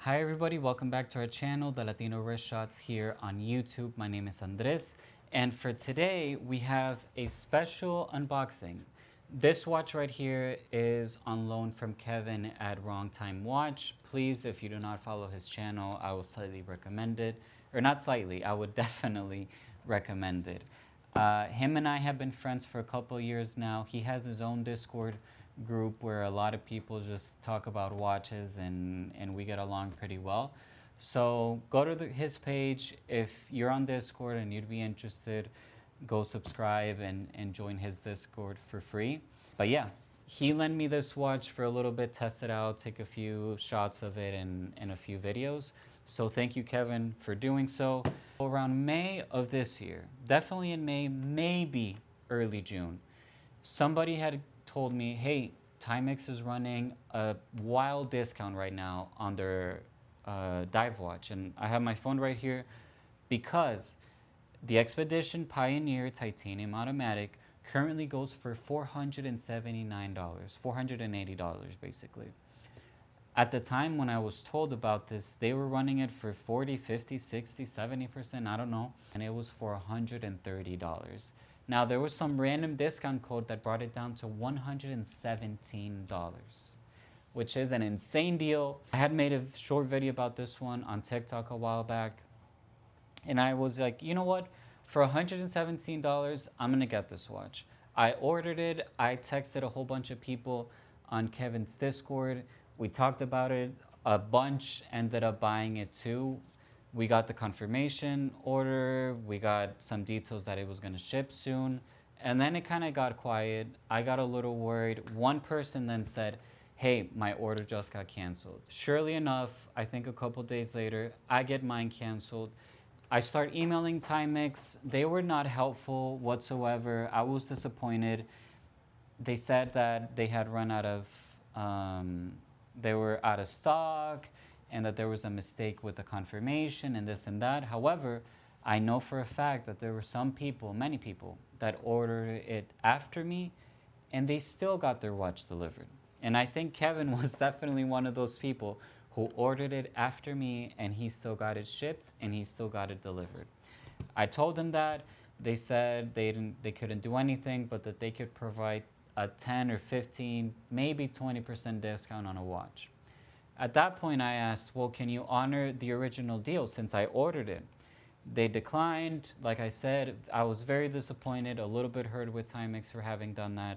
Hi everybody, welcome back to our channel, The Latino Wrist Shots here on YouTube. My name is Andres, and for today we have a special unboxing. This watch right here is on loan from Kevin at Wrong Time Watch. Please, if you do not follow his channel, I will slightly recommend it. Or not slightly, I would definitely recommend it. Him and I have been friends for a couple years now. He has his own Discord group where a lot of people just talk about watches and we get along pretty well. So go to his page. If you're on Discord and you'd be interested, go subscribe and join his Discord for free. But yeah, he lent me this watch for a little bit, test it out, take a few shots of it and a few videos. So thank you, Kevin, for doing so. Around May of this year, definitely in May, maybe early June, somebody had told me, hey, Timex is running a wild discount right now on their dive watch. And I have my phone right here because the Expedition Pioneer Titanium Automatic currently goes for $479, $480 basically. At the time when I was told about this, they were running it for 40, 50, 60, 70%, I don't know, and it was for $130. Now, there was some random discount code that brought it down to $117, which is an insane deal. I had made a short video about this one on TikTok a while back, and I was like, you know what? For $117, I'm gonna get this watch. I ordered it. I texted a whole bunch of people on Kevin's Discord. We talked about it. A bunch ended up buying it too. We got the confirmation order. We got some details that it was gonna ship soon. And then it kind of got quiet. I got a little worried. One person then said, hey, my order just got canceled. Surely enough, I think a couple days later, I get mine canceled. I start emailing Timex. They were not helpful whatsoever. I was disappointed. They said that they had run out of, they were out of stock and that there was a mistake with the confirmation and this and that. However, I know for a fact that there were some people, many people, that ordered it after me and they still got their watch delivered. And I think Kevin was definitely one of those people who ordered it after me and he still got it shipped and he still got it delivered. I told them that. They said they couldn't do anything, but that they could provide a 10 or 15, maybe 20% discount on a watch. At that point, I asked, well, can you honor the original deal since I ordered it? They declined. Like I said, I was very disappointed, a little bit hurt with Timex for having done that.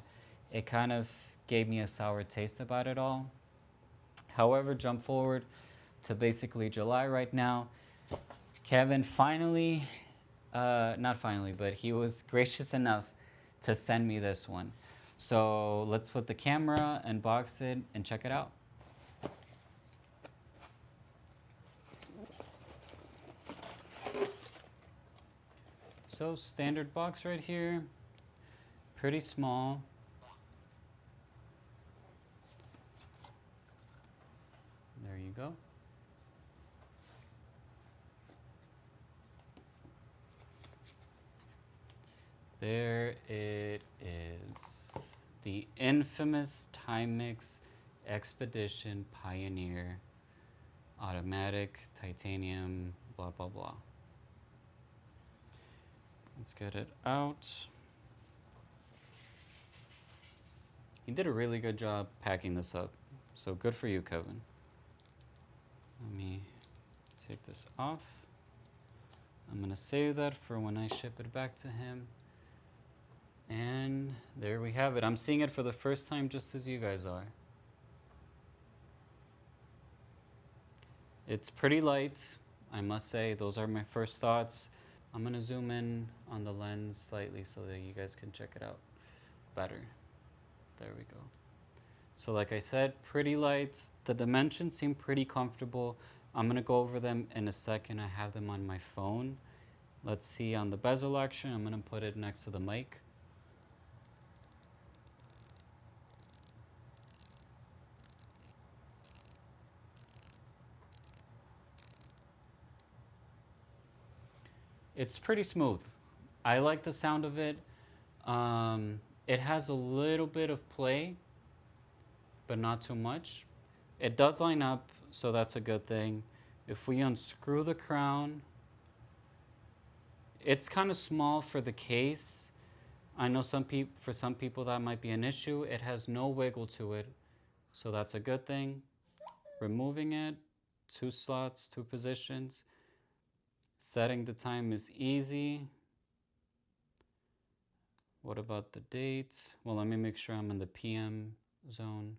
It kind of gave me a sour taste about it all. However, jump forward to basically July right now. Kevin finally, not finally, but he was gracious enough to send me this one. So let's put the camera, unbox it, and check it out. So standard box right here, pretty small. There you go. There it is. The infamous Timex Expedition Pioneer Automatic Titanium blah blah blah. Let's get it out. You did a really good job packing this up. So good for you, Kevin. Let me take this off. I'm gonna save that for when I ship it back to him. And there we have it. I'm seeing it for the first time just as you guys are. It's pretty light, I must say. Those are my first thoughts. I'm gonna zoom in on the lens slightly so that you guys can check it out better. There we go. So like I said, pretty light. The dimensions seem pretty comfortable. I'm gonna go over them in a second. I have them on my phone. Let's see on the bezel action. I'm gonna put it next to the mic. It's pretty smooth. I like the sound of it. It has a little bit of play, but not too much. It does line up, so that's a good thing. If we unscrew the crown, it's kind of small for the case. I know for some people that might be an issue. It has no wiggle to it, so that's a good thing. Removing it, 2 slots, 2 positions. Setting the time is easy. What about the date? Well, let me make sure I'm in the PM zone.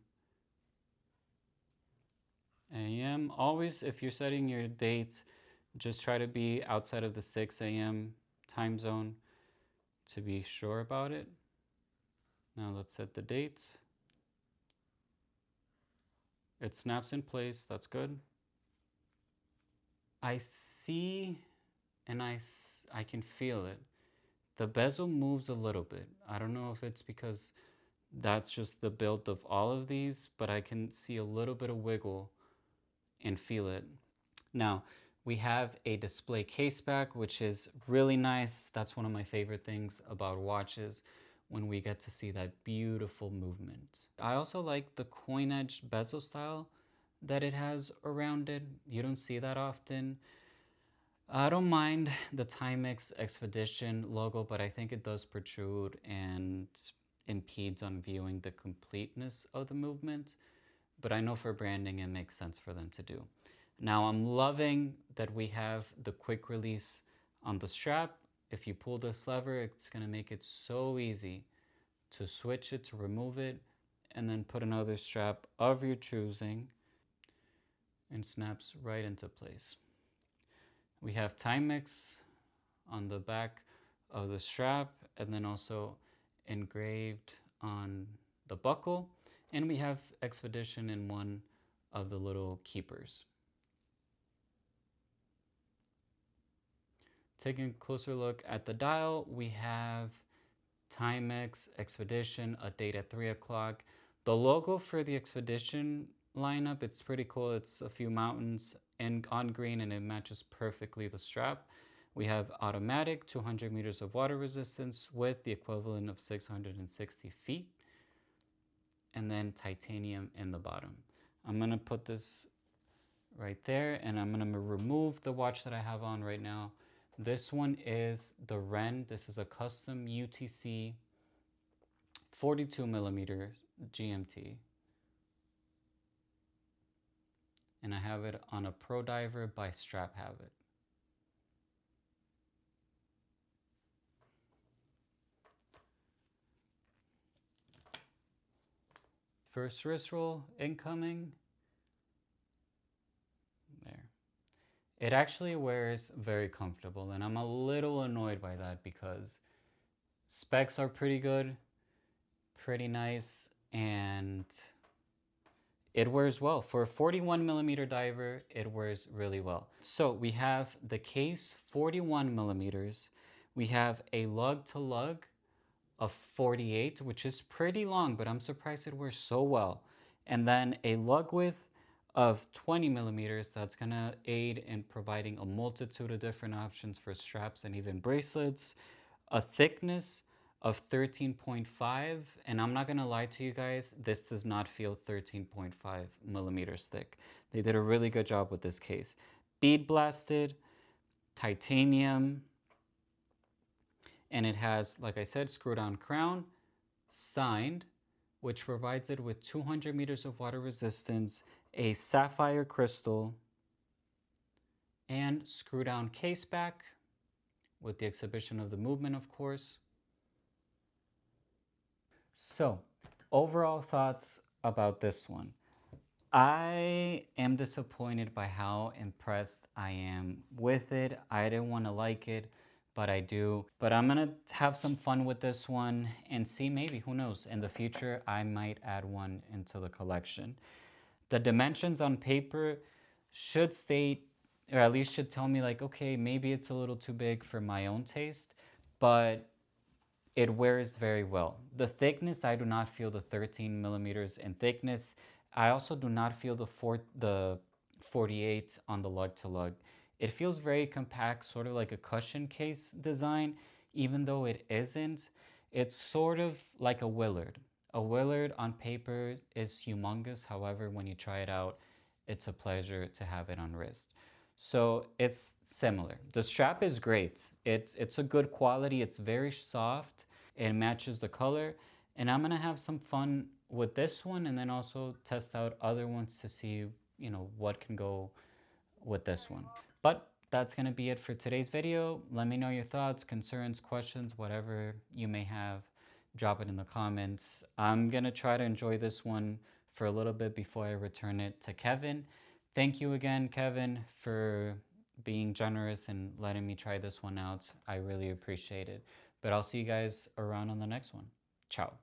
AM. Always, if you're setting your dates, just try to be outside of the 6 a.m. time zone to be sure about it. Now let's set the date. It snaps in place. That's good. I see and I can feel it. The bezel moves a little bit. I don't know if it's because that's just the build of all of these, but I can see a little bit of wiggle and feel it. Now, we have a display case back, which is really nice. That's one of my favorite things about watches, when we get to see that beautiful movement. I also like the coin edge bezel style that it has around it. You don't see that often. I don't mind the Timex Expedition logo, but I think it does protrude and impedes on viewing the completeness of the movement. But I know for branding it makes sense for them to do. Now I'm loving that we have the quick release on the strap. If you pull this lever, it's gonna make it so easy to switch it, to remove it, and then put another strap of your choosing, and snaps right into place. We have Timex on the back of the strap, and then also engraved on the buckle, and we have Expedition in one of the little keepers. Taking a closer look at the dial, we have Timex Expedition, a date at 3 o'clock. The logo for the Expedition lineup, it's pretty cool. It's a few mountains and on green, and it matches perfectly the strap. We have automatic, 200 meters of water resistance with the equivalent of 660 feet, and then titanium in the bottom. I'm gonna put this right there, and I'm gonna remove the watch that I have on right now. This one is the Ren. This is a custom UTC 42 millimeter GMT. And I have it on a Pro Diver by Strap Habit. First wrist roll incoming. There. It actually wears very comfortable, and I'm a little annoyed by that because specs are pretty good, pretty nice, and it wears well. For a 41 millimeter diver, it wears really well. So we have the case 41 millimeters. We have a lug to lug of 48, which is pretty long, but I'm surprised it wears so well. And then a lug width of 20 millimeters. That's gonna aid in providing a multitude of different options for straps and even bracelets. A thickness of 13.5, and I'm not gonna lie to you guys, this does not feel 13.5 millimeters thick. They did a really good job with this case. Bead blasted, titanium, and it has, like I said, screw down crown, signed, which provides it with 200 meters of water resistance, a sapphire crystal, and screw down case back with the exhibition of the movement, of course. So, overall thoughts about this one. I am disappointed by how impressed I am with it. I didn't want to like it, but I do. But I'm going to have some fun with this one and see, maybe, who knows, in the future I might add one into the collection. The dimensions on paper should state, or at least should tell me, like, okay, maybe it's a little too big for my own taste, but it wears very well. The thickness, I do not feel the 13 millimeters in thickness. I also do not feel the 48 on the lug to lug. It feels very compact, sort of like a cushion case design, even though it isn't. It's sort of like a Willard. A Willard on paper is humongous. However, when you try it out, it's a pleasure to have it on wrist. So it's similar. The strap is great. It's a good quality. It's very soft. It matches the color. And I'm gonna have some fun with this one and then also test out other ones to see, what can go with this one. But that's going to be it for today's video. Let me know your thoughts, concerns, questions, whatever you may have. Drop it in the comments. I'm going to try to enjoy this one for a little bit before I return it to Kevin. Thank you again, Kevin, for being generous and letting me try this one out. I really appreciate it. But I'll see you guys around on the next one. Ciao.